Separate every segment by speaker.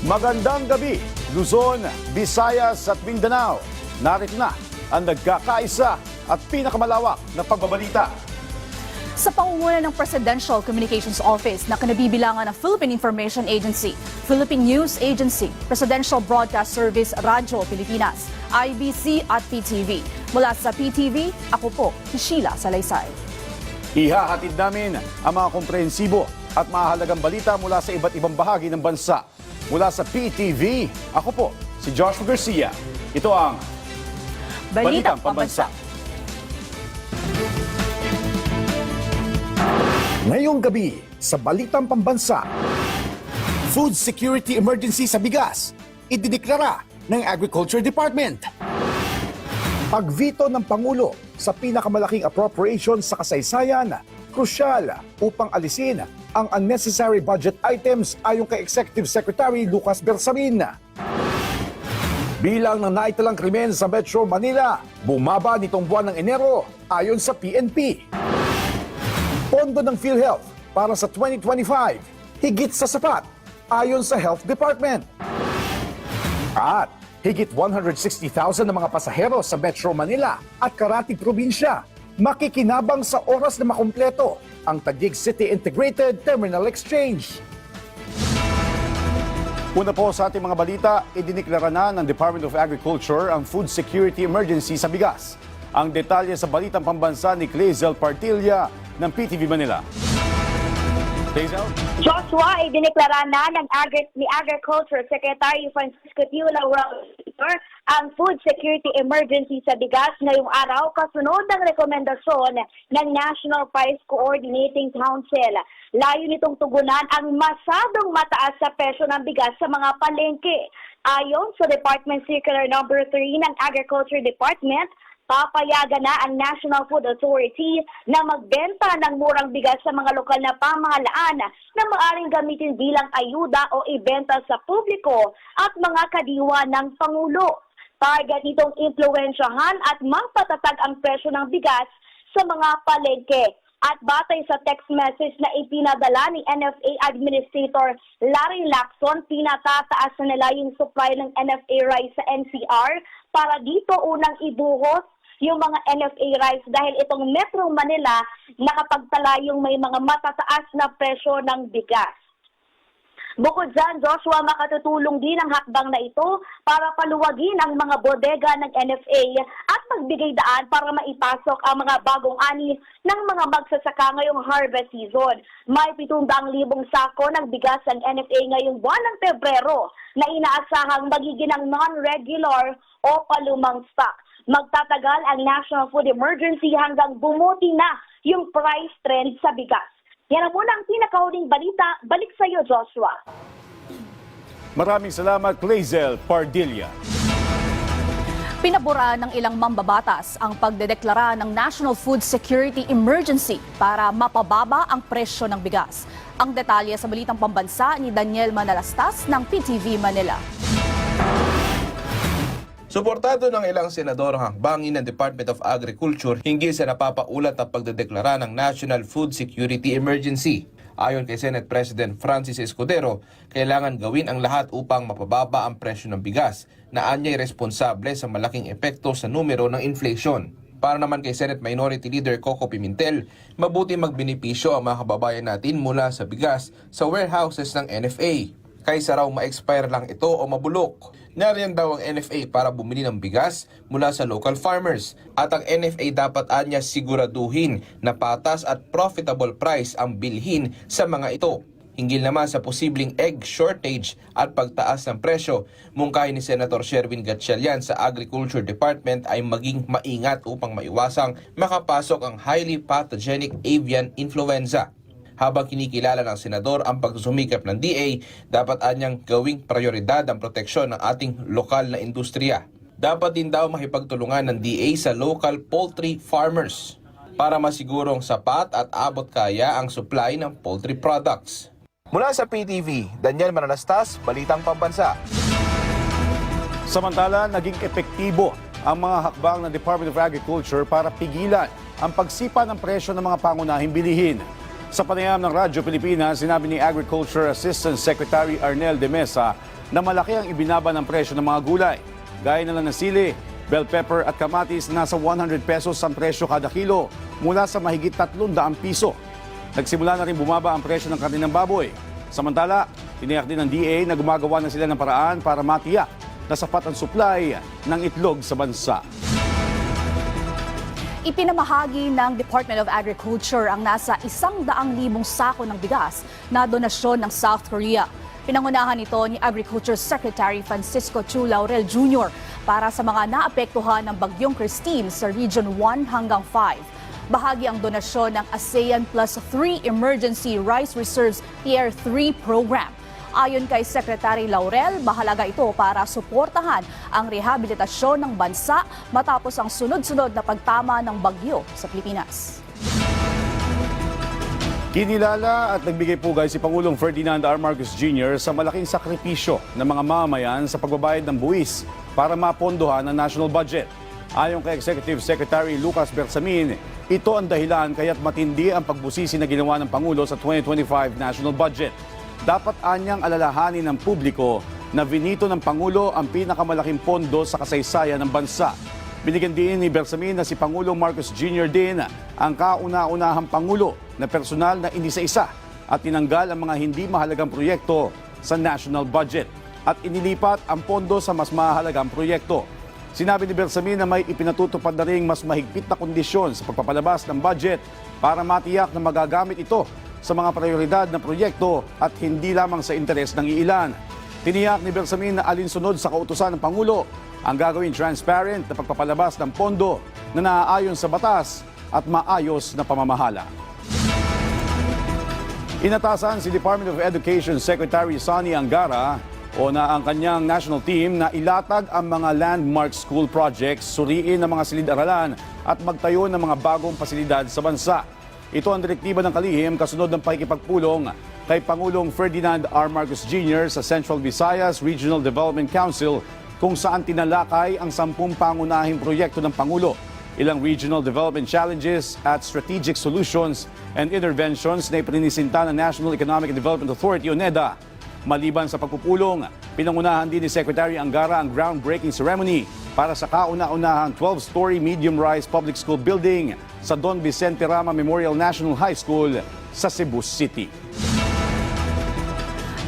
Speaker 1: Magandang gabi, Luzon, Visayas at Mindanao. Narito na ang nagkakaisa at pinakamalawak na pagbabalita.
Speaker 2: Sa pangunguna ng Presidential Communications Office na kinabibilangan ng Philippine Information Agency, Philippine News Agency, Presidential Broadcast Service Radyo Pilipinas, IBC at PTV. Mula sa PTV, ako po, si Sheila Salaysay.
Speaker 1: Ihahatid namin ang mga komprehensibo at mahalagang balita mula sa iba't ibang bahagi ng bansa. Mula sa PTV, ako po, si Joshua Garcia. Ito ang Balitang Pambansa. Ngayong gabi sa Balitang Pambansa, Food Security Emergency sa bigas, idineklara ng Agriculture Department. Pagvito ng Pangulo sa pinakamalaking appropriation sa kasaysayan, krusyal upang alisin ang unnecessary budget items ayon kay Executive Secretary Lucas Bersamin. Bilang ng naitalang krimen sa Metro Manila, bumaba nitong buwan ng Enero ayon sa PNP. Pondo ng PhilHealth para sa 2025, higit sa sapat ayon sa Health Department. At higit 160,000 na mga pasahero sa Metro Manila at karatig probinsya makikinabang sa oras na makumpleto ang Taguig City Integrated Terminal Exchange. Una po sa ating mga balita, idineklara na ng Department of Agriculture ang food security emergency sa bigas. Ang detalye sa Balitang Pambansa ni Clazel Partilla ng PTV Manila. Clazel?
Speaker 3: Joshua, idineklara na ni Agriculture Secretary Francisco Tiula ang food security emergency sa bigas ngayong araw kasunod ng rekomendasyon ng National Price Coordinating Council. Layo nitong tugunan ang masyadong mataas sa presyo ng bigas sa mga palengke. Ayon sa Department Circular No. 3 ng Agriculture Department, papayagan na ang National Food Authority na magbenta ng murang bigas sa mga lokal na pamahalaan na maaaring gamitin bilang ayuda o ibenta sa publiko at mga kadiwa ng Pangulo. Target nitong impluwensyahan at mapatatag ang presyo ng bigas sa mga palengke. At batay sa text message na ipinadala ni NFA Administrator Larry Lacson, pinatataas na nila yung supply ng NFA rice sa NCR para dito unang ibuhos yung mga NFA rice dahil itong Metro Manila nakapagtala yung may mga matataas na presyo ng bigas. Bukod dyan, Joshua, makatutulong din ang hakbang na ito para paluwagin ang mga bodega ng NFA at magbigay daan para maipasok ang mga bagong ani ng mga magsasaka ngayong harvest season. May 700,000 sako ng bigas ang NFA ngayong buwan ng Pebrero na inaasahang magiging ng non-regular o palumang stock. Magtatagal ang National Food Emergency hanggang bumuti na yung price trend sa bigas. Yan ang muna ang pinakahuling balita. Balik sa iyo, Joshua.
Speaker 1: Maraming salamat, Clazel Partilla.
Speaker 2: Pinabura ng ilang mambabatas ang pagdedeklara ng National Food Security Emergency para mapababa ang presyo ng bigas. Ang detalye sa Balitang Pambansa ni Daniel Manalastas ng PTV Manila.
Speaker 4: Suportado ng ilang senador ang hakbangin ng Department of Agriculture hinggil sa napapaulat na pagdedeklara ng National Food Security Emergency. Ayon kay Senate President Francis Escudero, kailangan gawin ang lahat upang mapababa ang presyo ng bigas na anya'y responsable sa malaking epekto sa numero ng inflation. Para naman kay Senate Minority Leader Coco Pimentel, mabuti magbenepisyo ang mga kababayan natin mula sa bigas sa warehouses ng NFA. Kaysa raw ma-expire lang ito o mabulok. Nariyan daw ang NFA para bumili ng bigas mula sa local farmers. At ang NFA dapat anya siguraduhin na patas at profitable price ang bilhin sa mga ito. Hinggil naman sa posibleng egg shortage at pagtaas ng presyo, mungkahi ni Senator Sherwin Gatchalian sa Agriculture Department ay maging maingat upang maiwasang makapasok ang highly pathogenic avian influenza. Habang kinikilala ng senador ang pagsusumikap ng DA, dapat anyang gawing prioridad ang proteksyon ng ating lokal na industriya. Dapat din daw makipagtulungan ng DA sa local poultry farmers para masigurong sapat at abot kaya ang supply ng poultry products. Mula sa PTV, Daniel Manalastas, Balitang Pambansa.
Speaker 1: Samantala, naging epektibo ang mga hakbang ng Department of Agriculture para pigilan ang pagsipa ng presyo ng mga pangunahing bilihin. Sa panayam ng Radyo Pilipinas, sinabi ni Agriculture Assistant Secretary Arnel de Mesa
Speaker 5: na malaki ang ibinaba ng presyo ng mga gulay. Gaya na lang ng sili, bell pepper at kamatis na nasa 100 pesos ang presyo kada kilo mula sa mahigit 300 piso. Nagsimula na rin bumaba ang presyo ng karne ng baboy. Samantala, tiniyak din ng DA na gumagawa na sila ng paraan para matiyak na sapat ang supply ng itlog sa bansa.
Speaker 2: Ipinamahagi ng Department of Agriculture ang nasa 100,000 sako ng bigas na donasyon ng South Korea. Pinangunahan ito ni Agriculture Secretary Francisco Chu Laurel Jr. para sa mga naapektuhan ng Bagyong Christine sa Region 1 hanggang 5. Bahagi ang donasyon ng ASEAN Plus 3 Emergency Rice Reserves Tier 3 Program. Ayon kay Secretary Laurel, mahalaga ito para suportahan ang rehabilitasyon ng bansa matapos ang sunod-sunod na pagtama ng bagyo sa Pilipinas.
Speaker 5: Kinilala at nagbigay pugay si Pangulong Ferdinand R. Marcos Jr. sa malaking sakripisyo ng mga mamamayan sa pagbabayad ng buwis para mapondohan ang national budget. Ayon kay Executive Secretary Lucas Bersamin, ito ang dahilan kaya't matindi ang pagbusisi na ginawa ng Pangulo sa 2025 national budget. Dapat anyang alalahanin ng publiko na vinito ng Pangulo ang pinakamalaking pondo sa kasaysayan ng bansa. Binigyan din ni Bersamin na si Pangulong Marcos Jr. din ang kauna-unahang Pangulo na personal na inisa-isa at tinanggal ang mga hindi mahalagang proyekto sa national budget at inilipat ang pondo sa mas mahalagang proyekto. Sinabi ni Bersamin na may ipinatutupad na ring mas mahigpit na kondisyon sa pagpapalabas ng budget para matiyak na magagamit ito sa mga prioridad na proyekto at hindi lamang sa interes ng iilan. Tiniyak ni Bersamin na alinsunod sa kautusan ng Pangulo ang gagawin transparent na pagpapalabas ng pondo na naaayon sa batas at maayos na pamamahala. Inatasan si Department of Education Secretary Sonny Angara o na ang kanyang national team na ilatag ang mga landmark school projects, suriin ang mga silid-aralan at magtayo ng mga bagong pasilidad sa bansa. Ito ang direktiba ng kalihim kasunod ng pakikipagpulong kay Pangulong Ferdinand R. Marcos Jr. sa Central Visayas Regional Development Council kung saan tinalakay ang 10 pangunahing proyekto ng Pangulo, ilang regional development challenges at strategic solutions and interventions na iprinisinta ng National Economic and Development Authority o NEDA. Maliban sa pagpupulong, pinangunahan din ni Secretary Angara ang groundbreaking ceremony para sa kauna-unahang 12-story medium-rise public school building sa Don Vicente Rama Memorial National High School sa Cebu City.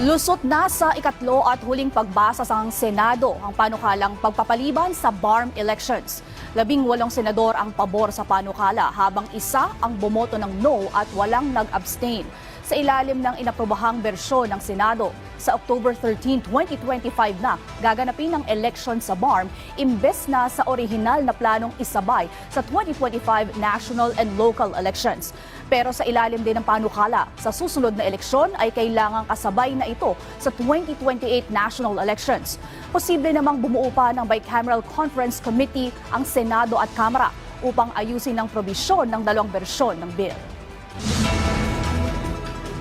Speaker 2: Lusot na sa ikatlo at huling pagbasa sa Senado ang panukalang pagpapaliban sa BARM elections. 18 senador ang pabor sa panukala habang isa ang bumoto ng no at walang nag-abstain. Sa ilalim ng inaprobahang bersyon ng Senado, sa October 13, 2025 na gaganapin ang election sa BARM imbes na sa orihinal na planong isabay sa 2025 national and local elections. Pero sa ilalim din ng panukala, sa susunod na eleksyon ay kailangang kasabay na ito sa 2028 national elections. Posible namang bumuo pa ng Bicameral Conference Committee ang Senado at Kamara upang ayusin ang probisyon ng dalawang bersyon ng bill.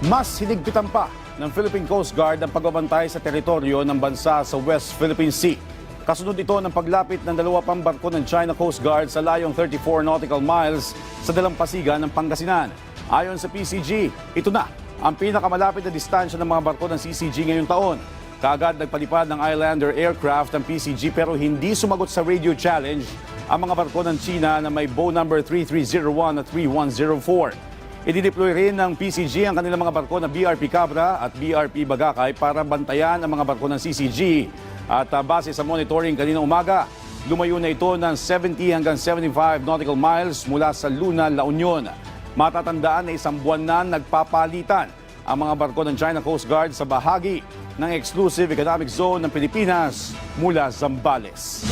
Speaker 5: Mas hinigpitan pa ng Philippine Coast Guard ang pagbabantay sa teritoryo ng bansa sa West Philippine Sea. Kasunod ito ng paglapit ng 2 pang barko ng China Coast Guard sa layong 34 nautical miles sa dalampasigan ng Pangasinan. Ayon sa PCG, ito na ang pinakamalapit na distansya ng mga barko ng CCG ngayong taon. Kaagad nagpalipad ng Islander aircraft ang PCG pero hindi sumagot sa radio challenge ang mga barko ng China na may bow number 3301 at 3104. Idideploy rin ng PCG ang kanilang mga barko na BRP Cabra at BRP Bagakay para bantayan ang mga barko ng CCG. At base sa monitoring kanina umaga, lumayo na ito ng 70 hanggang 75 nautical miles mula sa Luna, La Union. Matatandaan na 1 buwan na nagpapalitan ang mga barko ng China Coast Guard sa bahagi ng Exclusive Economic Zone ng Pilipinas mula Zambales.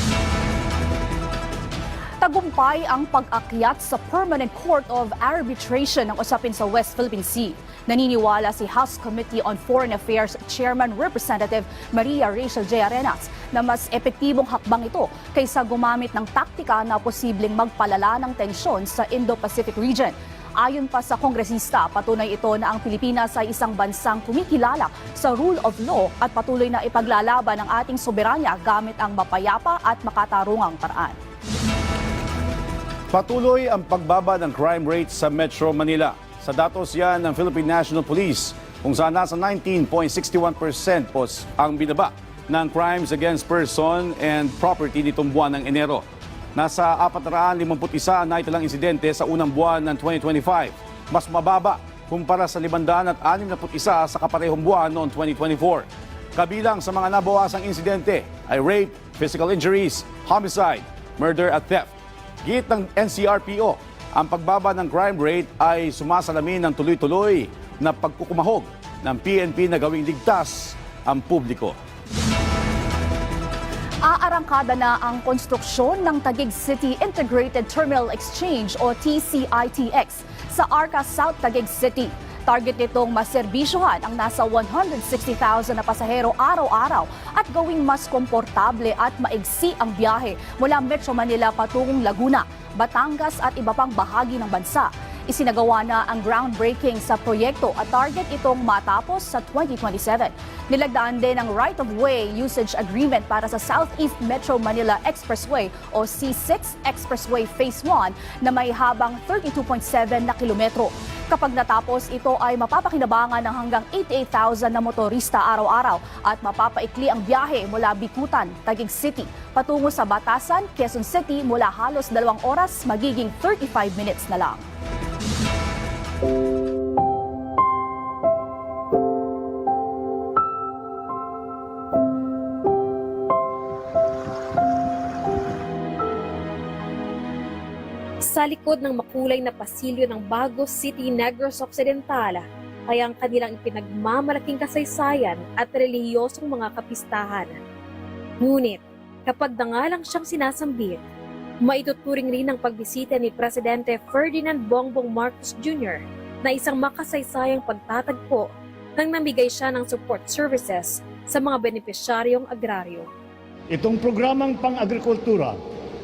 Speaker 2: Tagumpay ang pag-akyat sa Permanent Court of Arbitration ng usapin sa West Philippine Sea. Naniniwala si House Committee on Foreign Affairs Chairman Representative Maria Rachel J. Arenas na mas epektibong hakbang ito kaysa gumamit ng taktika na posibleng magpalala ng tensyon sa Indo-Pacific region. Ayon pa sa kongresista, patunay ito na ang Pilipinas ay isang bansang kumikilala sa rule of law at patuloy na ipaglalaban ang ating soberanya gamit ang mapayapa at makatarungang paraan.
Speaker 5: Patuloy ang pagbaba ng crime rate sa Metro Manila. Sa datos yan ng Philippine National Police, kung saan nasa 19.61% ang binaba ng crimes against person and property nitong buwan ng Enero. Nasa 451 na italang insidente sa unang buwan ng 2025. Mas mababa kumpara sa 561 sa kaparehong buwan noong 2024. Kabilang sa mga nabawasang insidente ay rape, physical injuries, homicide, murder at theft. Git ng NCRPO, ang pagbaba ng crime rate ay sumasalamin ng tuloy-tuloy na pagkukumahog ng PNP na gawing ligtas ang publiko.
Speaker 2: Aarangkada na ang konstruksyon ng Taguig City Integrated Terminal Exchange o TCITX sa Arca South, Taguig City. Target nitong maserbisyohan ang nasa 160,000 na pasahero araw-araw at gawing mas komportable at maigsi ang biyahe mula Metro Manila patungong Laguna, Batangas at iba pang bahagi ng bansa. Isinagawa na ang groundbreaking sa proyekto at target itong matapos sa 2027. Nilagdaan din ang right-of-way usage agreement para sa Southeast Metro Manila Expressway o C6 Expressway Phase 1 na may habang 32.7 na kilometro. Kapag natapos, ito ay mapapakinabangan ng hanggang 88,000 na motorista araw-araw at mapapaikli ang biyahe mula Bikutan, Taguig City, patungo sa Batasan, Quezon City mula halos 2 oras magiging 35 minutes na lang.
Speaker 6: Sa likod ng makulay na pasilyo ng Bago City, Negros Occidental ay ang kanilang ipinagmamalaking kasaysayan at relihiyosong mga kapistahan. Ngunit, kapag dangalang siyang sinasambit, maituturing rin ang pagbisita ni Presidente Ferdinand Bongbong Marcos Jr. na isang makasaysayang pagtatagpo nang namigay siya ng support services sa mga benepisyaryong agraryo.
Speaker 7: Itong programang pang-agrikultura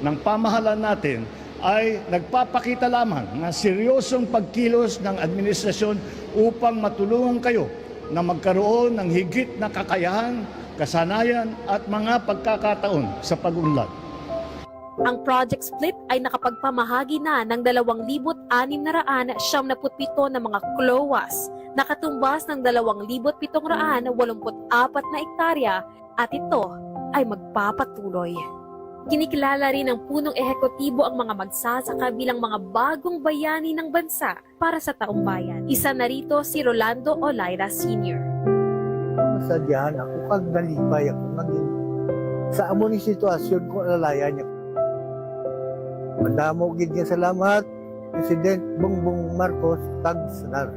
Speaker 7: ng pamahalaan natin ay nagpapakita lamang ng seryosong pagkilos ng administrasyon upang matulungan kayo na magkaroon ng higit na kakayahan, kasanayan at mga pagkakataon sa pag-unlad.
Speaker 6: Ang project split ay nakapagpamahagi na ng 2,677 na mga klowas na katumbas ng 2,784 na ektarya at ito ay magpapatuloy. Kinikilala rin ng punong ehekutibo ang mga magsasaka bilang mga bagong bayani ng bansa para sa taong bayan. Isa na rito si Rolando Olaira Sr.
Speaker 8: Masadyahan ako kag nalipay ako naging sa amo ni sitwasyon ko alalayan niya. Madamo gid nga salamat President Bongbong Marcos kag Senar.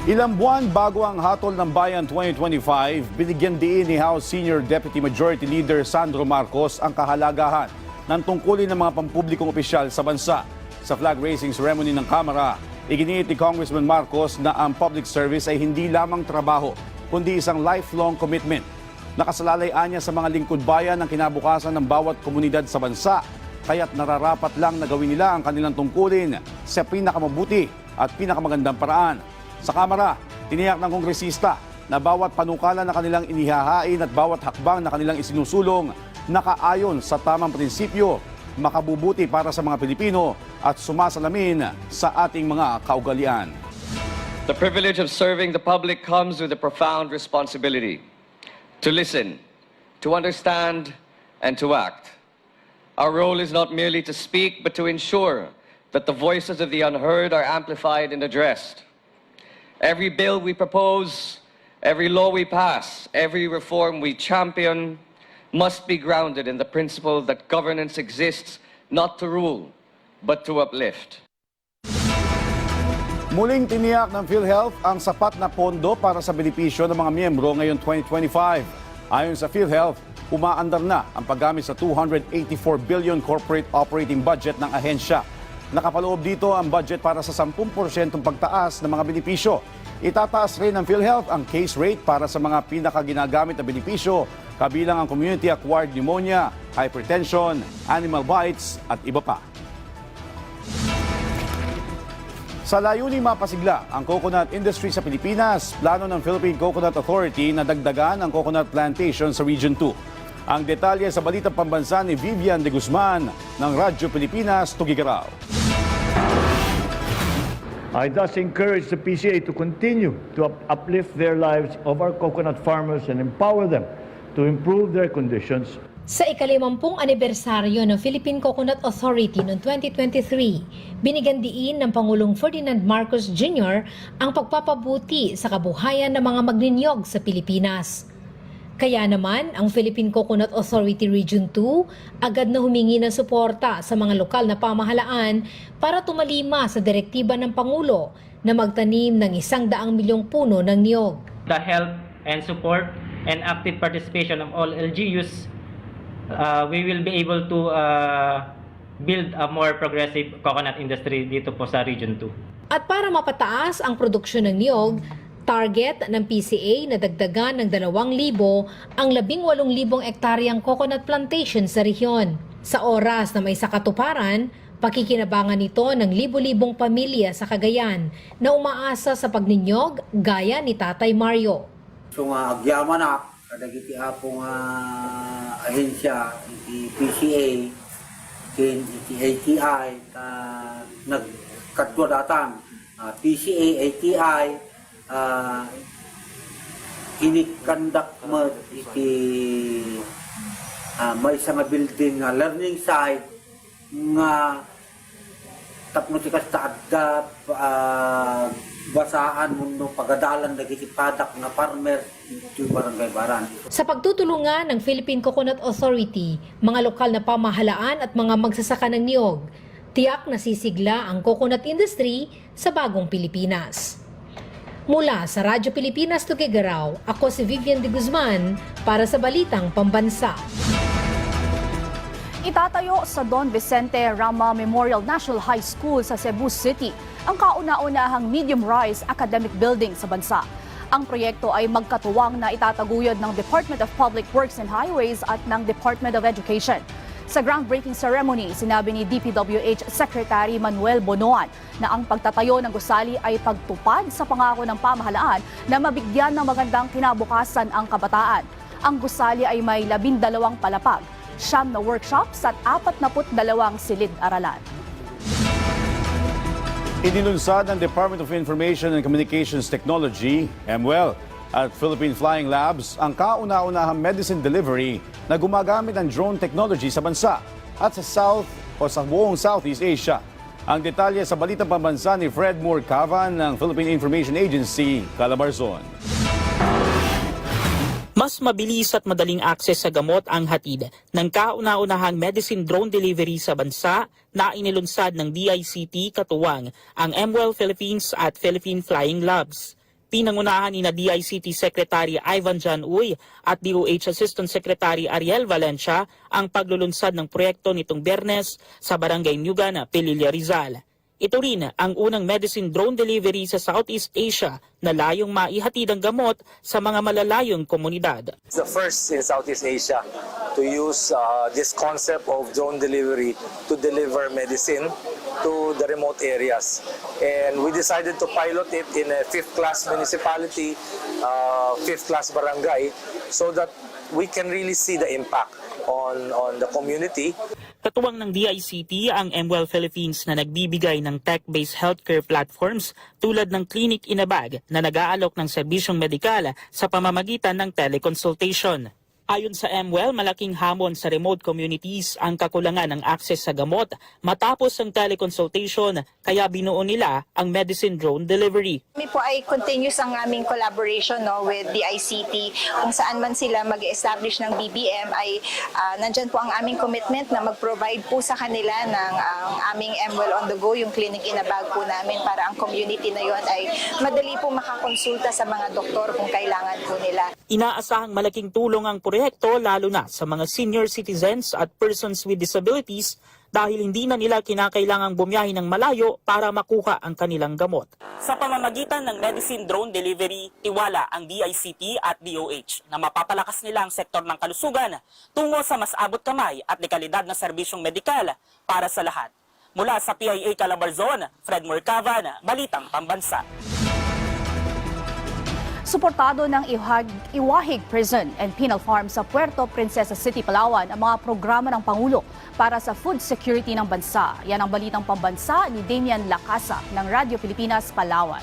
Speaker 5: Ilang buwan bago ang Hatol ng Bayan 2025, binigyan diin ni House Senior Deputy Majority Leader Sandro Marcos ang kahalagahan ng tungkulin ng mga pampublikong opisyal sa bansa. Sa flag raising ceremony ng Kamara, iginiit ni Congressman Marcos na ang public service ay hindi lamang trabaho, kundi isang lifelong commitment. Nakasalalay niya sa mga lingkod bayan ang kinabukasan ng bawat komunidad sa bansa, kaya't nararapat lang na gawin nila ang kanilang tungkulin sa pinakamabuti at pinakamagandang paraan. Sa Kamara, tiniyak ng kongresista na bawat panukala na kanilang inihahain at bawat hakbang na kanilang isinusulong nakaayon sa tamang prinsipyo, makabubuti para sa mga Pilipino at sumasalamin sa ating mga kaugalian.
Speaker 9: The privilege of serving the public comes with a profound responsibility to listen, to understand, and to act. Our role is not merely to speak, but to ensure that the voices of the unheard are amplified and addressed. Every bill we propose, every law we pass, every reform we champion must be grounded in the principle that governance exists not to rule, but to uplift.
Speaker 5: Muling tiniyak ng PhilHealth ang sapat na pondo para sa benepisyo ng mga miyembro ngayong 2025. Ayon sa PhilHealth, umaandar na ang paggamit sa 284 billion corporate operating budget ng ahensya. Nakapaloob dito ang budget para sa 10% pagtaas ng mga benepisyo. Itataas rin ng PhilHealth ang case rate para sa mga pinakaginagamit na benepisyo, kabilang ang community-acquired pneumonia, hypertension, animal bites at iba pa. Sa layuning mapasigla ang coconut industry sa Pilipinas, plano ng Philippine Coconut Authority na dagdagan ang coconut plantation sa Region 2. Ang detalye sa Balitang Pambansa ni Vivian de Guzman ng Radyo Pilipinas, Tugigaraw.
Speaker 7: I thus encourage the PCA to continue to uplift their lives of our coconut farmers and empower them to improve their conditions.
Speaker 10: Sa ika-50 anibersaryo ng Philippine Coconut Authority noong 2023, binigyan diin ng Pangulong Ferdinand Marcos Jr. ang pagpapabuti sa kabuhayan ng mga magninyog sa Pilipinas. Kaya naman, ang Philippine Coconut Authority Region 2 agad na humingi ng suporta sa mga lokal na pamahalaan para tumalima sa direktiba ng Pangulo na magtanim ng 100 milyong puno ng niyog.
Speaker 11: The help and support and active participation of all LGUs, we will be able to build a more progressive coconut industry dito po sa Region 2.
Speaker 10: At para mapataas ang produksyon ng niyog, target ng PCA na dagdagan ng 2,000 ang 18,000 ektaryang coconut plantation sa rehiyon. Sa oras na may sakatuparan, pakikinabangan nito ng libo-libong pamilya sa Cagayan na umaasa sa pagninyog gaya ni Tatay Mario.
Speaker 8: So agyaman na, kadagiti apong ahensya, iti PCA, iti ATI, nagkatwa datang, PCA, ATI, kinikandak mo iti may isang building learning site nga tapno ti kasta basaan mundo pagadalan dagiti padak na farmer iti barangay Baran.
Speaker 10: Sa pagtutulungan ng Philippine Coconut Authority, mga lokal na pamahalaan at mga magsasaka ng niyog, tiyak na sisigla ang coconut industry sa bagong Pilipinas. Mula sa Radyo Pilipinas Tuguegarao, ako si Vivian de Guzman para sa Balitang Pambansa.
Speaker 2: Itatayo sa Don Vicente Rama Memorial National High School sa Cebu City ang kauna-unahang medium-rise academic building sa bansa. Ang proyekto ay magkatuwang na itataguyod ng Department of Public Works and Highways at ng Department of Education. Sa groundbreaking ceremony, sinabi ni DPWH Secretary Manuel Bonoan na ang pagtatayo ng gusali ay pagtupad sa pangako ng pamahalaan na mabigyan ng magandang kinabukasan ang kabataan. Ang gusali ay may 12 palapag, 9 na workshops at 42 silid-aralan.
Speaker 5: Inilunsad ng Department of Information and Communications Technology, MWEL, at Philippine Flying Labs ang kauna-unahang medicine delivery na gumagamit ng drone technology sa bansa at sa buong Southeast Asia. Ang detalye sa Balitang Pambansa ni Fred Moore Cavan ng Philippine Information Agency, Calabarzon.
Speaker 12: Mas mabilis at madaling akses sa gamot ang hatid ng kauna-unahang medicine drone delivery sa bansa na inilunsad ng DICT katuwang ang MWEL Philippines at Philippine Flying Labs. Pinangunahan ni na DICT Secretary Ivan John Uy at DOH Assistant Secretary Ariel Valencia ang paglulunsad ng proyekto nitong Biyernes sa Barangay Nyugan, Pililla, Rizal. Ito rin ang unang medicine drone delivery sa Southeast Asia na layong maihatid ang gamot sa mga malalayong komunidad.
Speaker 13: It's the first in Southeast Asia to use this concept of drone delivery to deliver medicine to the remote areas. And we decided to pilot it in a 5th class municipality, 5th class barangay, so that we can really see the impact on the community.
Speaker 12: Katuwang ng DICT ang MWEL Philippines na nagbibigay ng tech-based healthcare platforms tulad ng Clinic in a Bag na nag-aalok ng serbisyong medikal sa pamamagitan ng teleconsultation. Ayon sa MWEL, malaking hamon sa remote communities ang kakulangan ng akses sa gamot matapos ang teleconsultation, kaya binuo nila ang medicine drone delivery.
Speaker 14: Kami po ay continuous ang aming collaboration with the ICT. Kung saan man sila mag-establish ng BBM ay nandyan po ang aming commitment na mag-provide po sa kanila ng aming MWEL on the go, yung Clinic in a Bag po namin para ang community na yon ay madali po makakonsulta sa mga doktor kung kailangan po nila.
Speaker 12: Inaasahang malaking tulong ang proyekto lalo na sa mga senior citizens at persons with disabilities dahil hindi na nila kinakailangang bumiyahe ng malayo para makuha ang kanilang gamot. Sa pamamagitan ng medicine drone delivery, tiwala ang DICT at DOH na mapapalakas nila ang sektor ng kalusugan tungo sa mas abot kamay at dekalidad na serbisyong medikal para sa lahat. Mula sa PIA Calabarzon, Fred Moore Cavan, Balitang Pambansa.
Speaker 2: Suportado ng Iwahig Prison and Penal Farm sa Puerto Princesa City, Palawan ang mga programa ng Pangulo para sa food security ng bansa. Yan ang balitang pambansa ni Damian Lacasa ng Radyo Pilipinas, Palawan.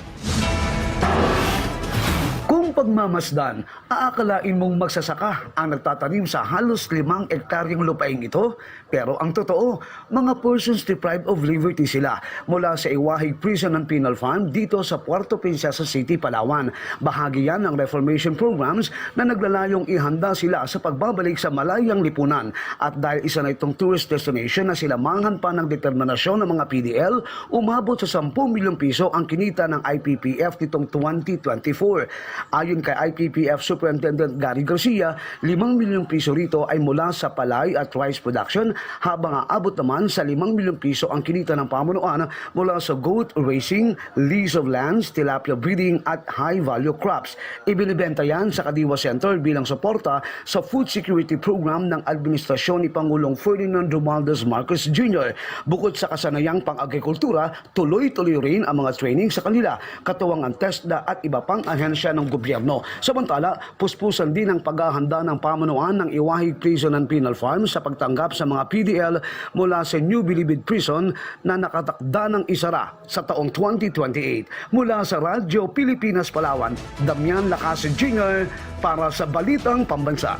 Speaker 15: Kung pagmamasdan, aakalain mong magsasaka ang nagtatanim sa halos 5 ektaryang lupaing ito. Pero ang totoo, mga persons deprived of liberty sila mula sa Iwahig Prison and Penal Farm dito sa Puerto Princesa City, Palawan. Bahagi yan ng reformation programs na naglalayong ihanda sila sa pagbabalik sa malayang lipunan. At dahil isa na itong tourist destination na silamangan pa ng determinasyon ng mga PDL, umabot sa 10 milyong piso ang kinita ng IPPF nitong 2024. Ayon kay IPPF Superintendent Gary Garcia, 5 milyong piso rito ay mula sa palay at rice production, habang aabot naman sa 5 milyong piso ang kinita ng pamunuan mula sa goat raising, lease of lands, tilapia breeding at high-value crops. Ibinibenta yan sa Kadiwa Center bilang suporta sa food security program ng administrasyon ni Pangulong Ferdinand Romualdez Marcos Jr. Bukod sa kasanayang pang-agrikultura, tuloy-tuloy rin ang mga training sa kanila, katuwang ang TESDA at iba pang ahensya ng gobyerno. Samantala, puspusan din ang paghahanda ng pamunuan ng Iwahig Prison and Penal Farm sa pagtanggap sa mga PDL mula sa New Bilibid Prison na nakatakda ng isara sa taong 2028. Mula sa Radyo Pilipinas, Palawan, Damian Lacasa Jr. para sa Balitang Pambansa.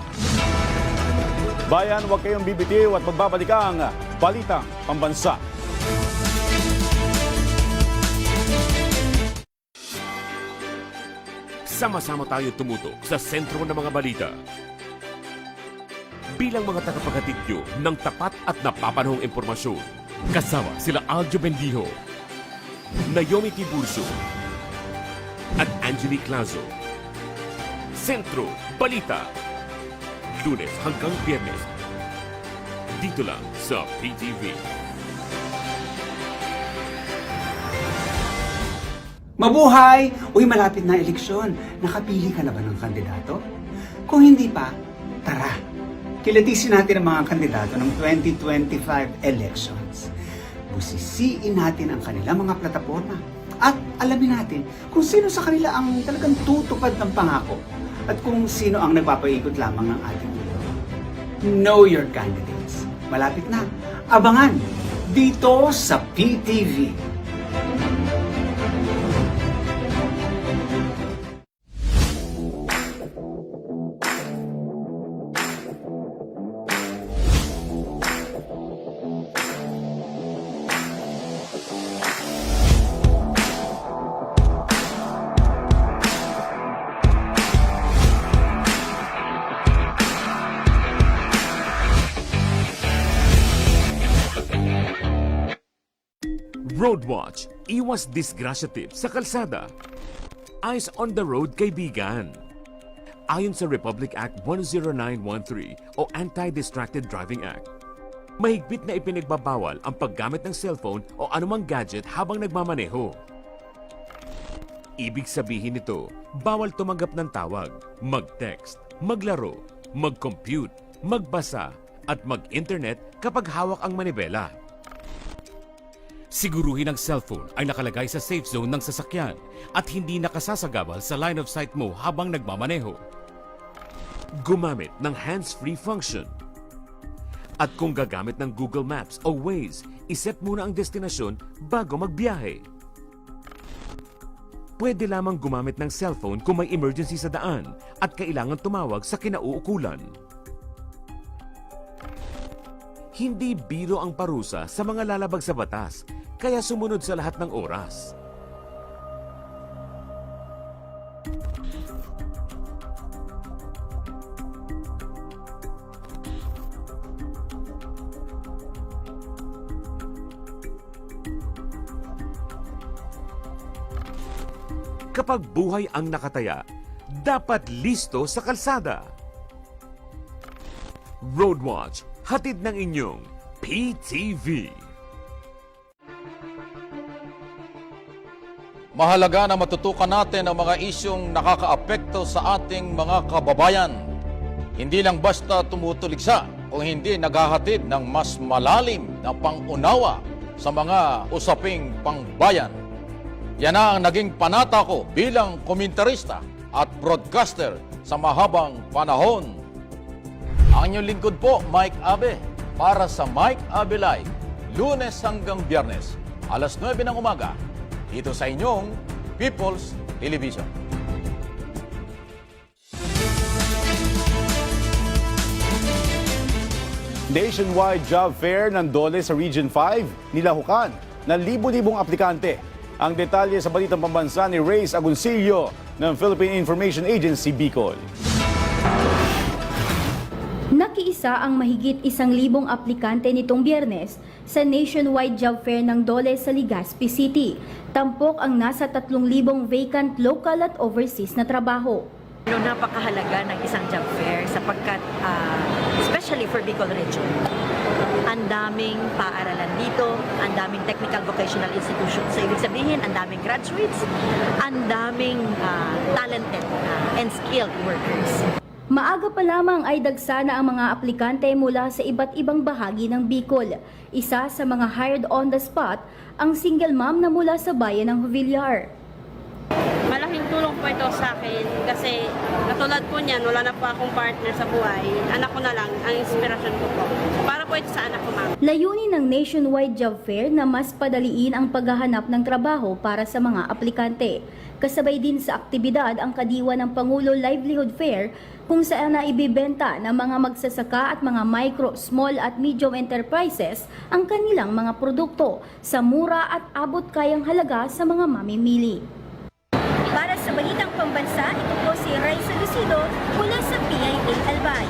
Speaker 5: Bayan, huwag kayong bibitiw at magbabalik ang Balitang Pambansa.
Speaker 16: Sama-sama tayo tumutok sa sentro ng mga balita. Bilang mga tagapaghatid nyo ng tapat at napapanahong impormasyon, kasama sila Aljo Bendijo, Naomi Tiburcio, at Angelique Lazo. Sentro Balita. Lunes hanggang Biyernes. Dito lang sa PTV.
Speaker 17: Mabuhay! Uy, malapit na eleksyon. Nakapili ka na ba ng kandidato? Kung hindi pa, tara! Kilatisin natin ang mga kandidato ng 2025 elections. Busisiin natin ang kanilang mga plataforma at alamin natin kung sino sa kanila ang talagang tutupad ng pangako at kung sino ang nagpapaikot lamang ng ating mundo. Know your candidates. Malapit na. Abangan dito sa PTV.
Speaker 16: Roadwatch, iwas disgrasya tips sa kalsada. Eyes on the road, kaibigan. Ayon sa Republic Act 10913 o Anti-Distracted Driving Act, mahigpit na ipinagbabawal ang paggamit ng cellphone o anumang gadget habang nagmamaneho. Ibig sabihin nito, bawal tumanggap ng tawag, mag-text, maglaro, mag-compute, magbasa, at mag-internet kapag hawak ang manibela. Siguruhin ang cellphone ay nakalagay sa safe zone ng sasakyan at hindi nakasasagabal sa line of sight mo habang nagmamaneho. Gumamit ng hands-free function. At kung gagamit ng Google Maps o Waze, iset muna ang destinasyon bago magbiyahe. Pwede lamang gumamit ng cellphone kung may emergency sa daan at kailangan tumawag sa kinauukulan. Hindi biro ang parusa sa mga lalabag sa batas, kaya sumunod sa lahat ng oras. Kapag buhay ang nakataya, dapat listo sa kalsada. Roadwatch, hatid ng inyong PTV.
Speaker 18: Mahalaga na matutukan natin ang mga isyong nakakaapekto sa ating mga kababayan. Hindi lang basta tumutuligsa o hindi naghahatid ng mas malalim na pangunawa sa mga usaping pangbayan. Yan na ang naging panata ko bilang komentarista at broadcaster sa mahabang panahon. Ang inyong lingkod po, Mike Abe, para sa Mike Abe Live, Lunes hanggang Biyernes, alas 9 ng umaga, dito sa inyong People's Television.
Speaker 5: Nationwide job fair ng DOLE sa Region 5, nilahukan ng libo-libong aplikante. Ang detalye sa balitang pambansa ni Reyes Agoncillo ng Philippine Information Agency, Bicol.
Speaker 19: Nakiisa ang mahigit 1,000 aplikante nitong Biyernes sa nationwide job fair ng DOLE sa Legazpi City. Tampok ang nasa 3,000 vacant local at overseas na trabaho.
Speaker 20: Napakahalaga ng isang job fair sapagkat especially for Bicol Region, ang daming paaralan dito, ang daming technical vocational institutions. So, ibig sabihin, ang daming graduates, ang daming talented and skilled workers.
Speaker 19: Maaga pa lamang ay dagsa na ang mga aplikante mula sa iba't ibang bahagi ng Bicol. Isa sa mga hired on the spot, ang single mom na mula sa bayan ng Villar.
Speaker 21: Malaking tulong po ito sa akin kasi katulad po niyan, wala na po akong partner sa buhay. Anak ko na lang ang inspirasyon ko po. Para po ito sa anak ko, ma'am.
Speaker 19: Layunin ng nationwide job fair na mas padaliin ang paghahanap ng trabaho para sa mga aplikante. Kasabay din sa aktibidad ang kadiwa ng Pangulo Livelihood Fair kung saan na ibibenta ng mga magsasaka at mga micro, small at medium enterprises ang kanilang mga produkto sa mura at abot kayang halaga sa mga mamimili.
Speaker 22: Para sa Balitang Pambansa, ito po si Raisa Lucido mula sa PIA Albay.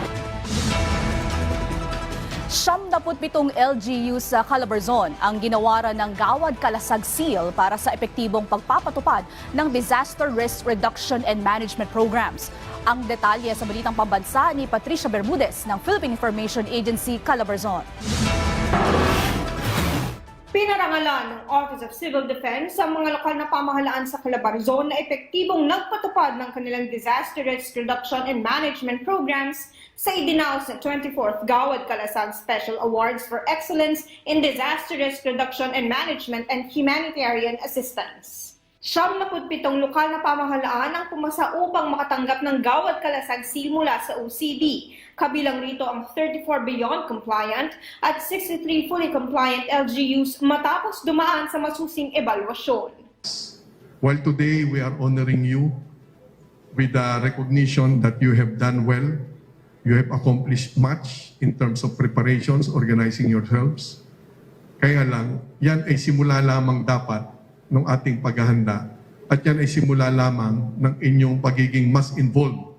Speaker 2: 77 LGU sa Calabarzon ang ginawaran ng Gawad Kalasag Seal para sa epektibong pagpapatupad ng Disaster Risk Reduction and Management Programs. Ang detalye sa Balitang Pambansa ni Patricia Bermudez ng Philippine Information Agency, Calabarzon.
Speaker 23: Pinarangalan ng Office of Civil Defense sa mga lokal na pamahalaan sa Calabarzon na epektibong nagpatupad ng kanilang Disaster Risk Reduction and Management Programs sa idinaos na 24th Gawad Kalasag Special Awards for Excellence in Disaster Risk Reduction and Management and Humanitarian Assistance. 77 lokal na pamahalaan ang pumasa upang makatanggap ng Gawad Kalasag Seal mula sa OCD. Kabilang rito ang 34 beyond compliant at 63 fully compliant LGUs matapos dumaan sa masusing ebalwasyon.
Speaker 24: While today we are honoring you with the recognition that you have done well, you have accomplished much in terms of preparations, organizing yourselves. Kaya lang, yan ay simula lamang dapat ng ating paghahanda at yan ay simula lamang ng inyong pagiging mas involved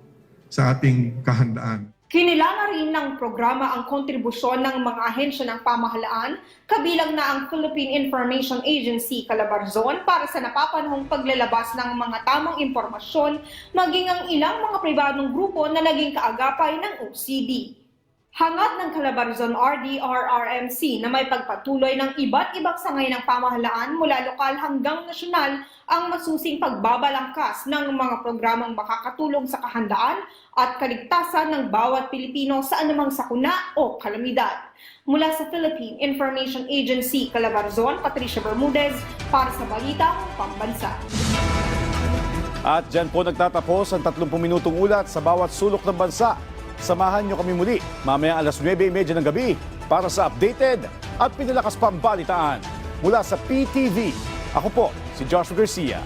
Speaker 24: sa ating kahandaan.
Speaker 23: Kinilala rin ng programa ang kontribusyon ng mga ahensya ng pamahalaan, kabilang na ang Philippine Information Agency Calabarzon para sa napapanahong paglalabas ng mga tamang impormasyon, maging ang ilang mga pribadong grupo na naging kaagapay ng OCD. Hangad ng Calabarzon RDRRMC na may pagpatuloy ng iba't ibang sangay ng pamahalaan mula lokal hanggang nasyonal ang masusing pagbabalangkas ng mga programang makakatulong sa kahandaan at kaligtasan ng bawat Pilipino sa anumang sakuna o kalamidad. Mula sa Philippine Information Agency Calabarzon, Patricia Bermudez para sa Balitang Pambansa.
Speaker 5: At dyan po nagtatapos ang 30 minutong ulat sa bawat sulok ng bansa. Samahan nyo kami muli mamaya alas 9:30 ng gabi para sa updated at pinalakas pang balitaan mula sa PTV. Ako po si Joshua Garcia.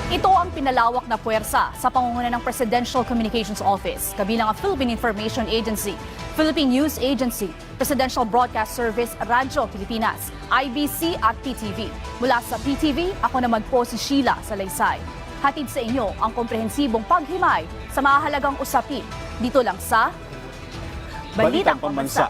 Speaker 2: Ito ang pinalawak na puwersa sa pangunguna ng Presidential Communications Office, kabilang ang Philippine Information Agency, Philippine News Agency, Presidential Broadcast Service, Radyo Pilipinas, IBC at PTV. Mula sa PTV, ako naman po si Sheila Salaysay. Hatid sa inyo ang komprehensibong paghimay sa mahalagang usapin dito lang sa Balitang Pambansa.